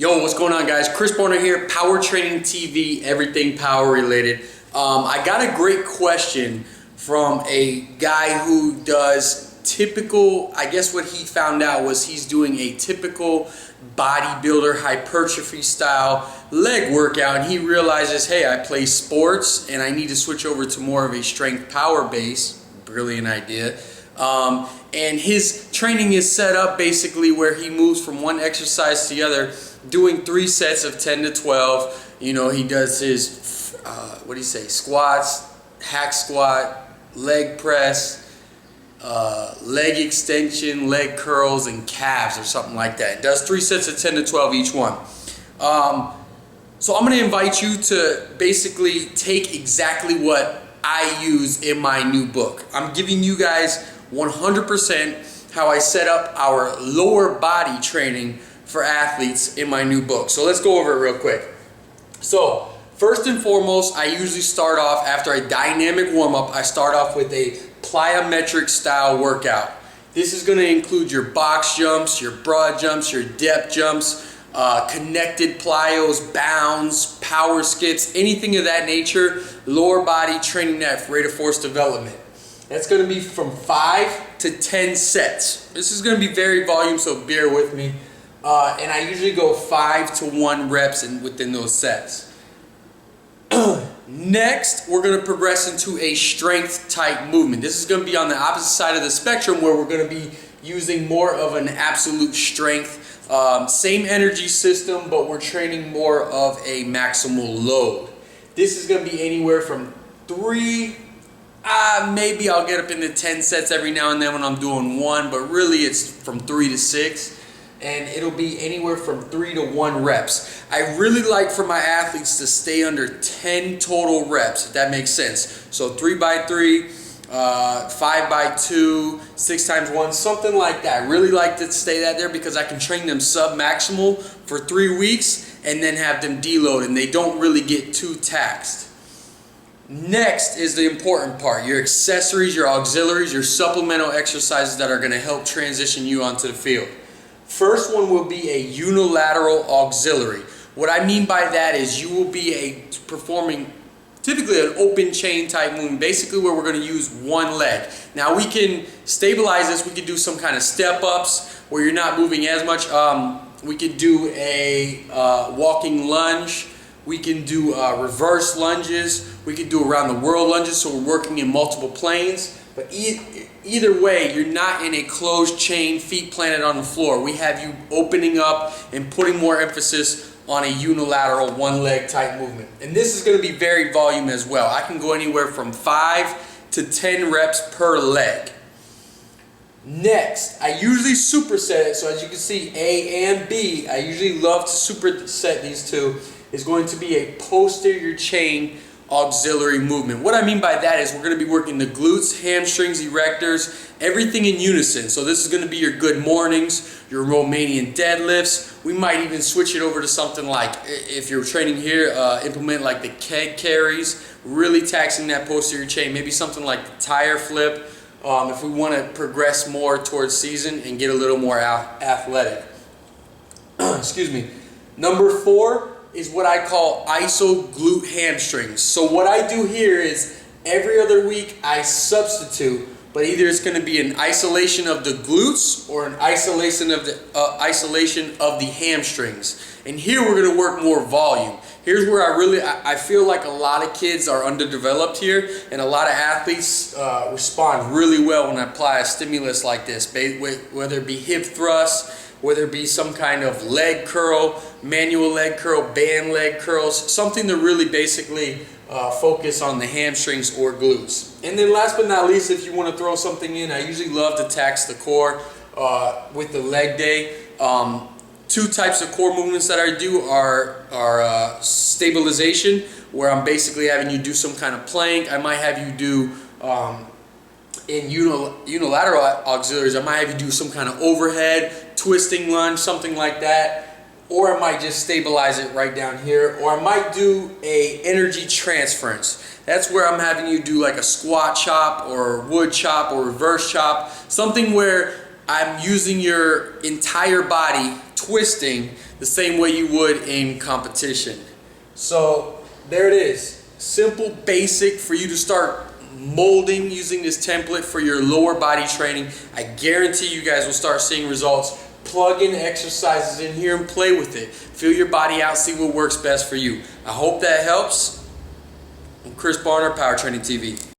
Yo, what's going on, guys? Chris Boner here, Power Training TV, everything power related. I got a great question from a guy who does typical, I guess what he found out was he's doing a typical bodybuilder hypertrophy style leg workout, and he realizes, hey, I play sports and I need to switch over to more of a strength power base. Brilliant idea. And his training is set up basically where he moves from one exercise to the other, doing 3 sets of 10 to 12. You know, he does his, what do you say, squats, hack squat, leg press, leg extension, leg curls, and calves or something like that. He does 3 sets of 10 to 12 each one. So I'm going to invite you to basically take exactly what I use in my new book. I'm giving you guys 100% how I set up our lower body training for athletes in my new book. So let's go over it real quick. So first and foremost, I usually start off after a dynamic warm-up. I start off with a plyometric style workout. This is going to include your box jumps, your broad jumps, your depth jumps, connected plyos, bounds, power skips, anything of that nature. Lower body training that for rate of force development. That's going to be from 5 to 10 sets. This is going to be very volume, so bear with me. And I usually go 5 to 1 reps within those sets. Next, we're going to progress into a strength type movement. This is going to be on the opposite side of the spectrum, where we're going to be using more of an absolute strength. Same energy system, but we're training more of a maximal load. This is going to be anywhere from 3, maybe I'll get up into 10 sets every now and then when I'm doing 1, but really it's from 3 to 6. And it'll be anywhere from 3 to 1 reps. I really like for my athletes to stay under 10 total reps, if that makes sense. So 3 by 3, 5 by 2, 6 times 1, something like that. I really like to stay that there because I can train them sub-maximal for 3 weeks and then have them deload, and they don't really get too taxed. Next is the important part, your accessories, your auxiliaries, your supplemental exercises that are going to help transition you onto the field. First one will be a unilateral auxiliary. What I mean by that is you will be performing typically an open chain type movement, basically where we're going to use one leg. Now we can stabilize this, we can do some kind of step ups where you're not moving as much. We could do a walking lunge, we can do reverse lunges, we could do around the world lunges, so we're working in multiple planes. But either way, you're not in a closed chain, feet planted on the floor. We have you opening up and putting more emphasis on a unilateral one leg type movement. And this is going to be very volume as well. I can go anywhere from 5 to 10 reps per leg. Next, I usually superset it. So as you can see, A and B, I usually love to superset these two, is going to be a posterior chain auxiliary movement. What I mean by that is we're going to be working the glutes, hamstrings, erectors, everything in unison. So this is going to be your good mornings, your Romanian deadlifts. We might even switch it over to something like, if you're training here, implement like the keg carries, really taxing that posterior chain. Maybe something like the tire flip, if we want to progress more towards season and get a little more athletic. Excuse me. Number 4 is what I call iso glute hamstrings. So what I do here is every other week I substitute, but either it's going to be an isolation of the glutes or an isolation of the hamstrings. And here we're going to work more volume. Here's where I feel like a lot of kids are underdeveloped here, and a lot of athletes respond really well when I apply a stimulus like this, whether it be hip thrust, whether it be some kind of leg curl, manual leg curl, band leg curls, something to really basically focus on the hamstrings or glutes. And then last but not least, if you want to throw something in, I usually love to tax the core with the leg day. 2 types of core movements that I do are stabilization, where I'm basically having you do some kind of plank. I might have you do in unilateral auxiliaries, I might have you do some kind of overhead, twisting lunge, something like that. Or I might just stabilize it right down here. Or I might do a energy transference. That's where I'm having you do like a squat chop or wood chop or reverse chop. Something where I'm using your entire body, twisting the same way you would in competition. So there it is. Simple, basic for you to start molding using this template for your lower body training. I guarantee you guys will start seeing results. Plug in exercises in here and play with it. Feel your body out, see what works best for you. I hope that helps. I'm Chris Barner, Power Training TV.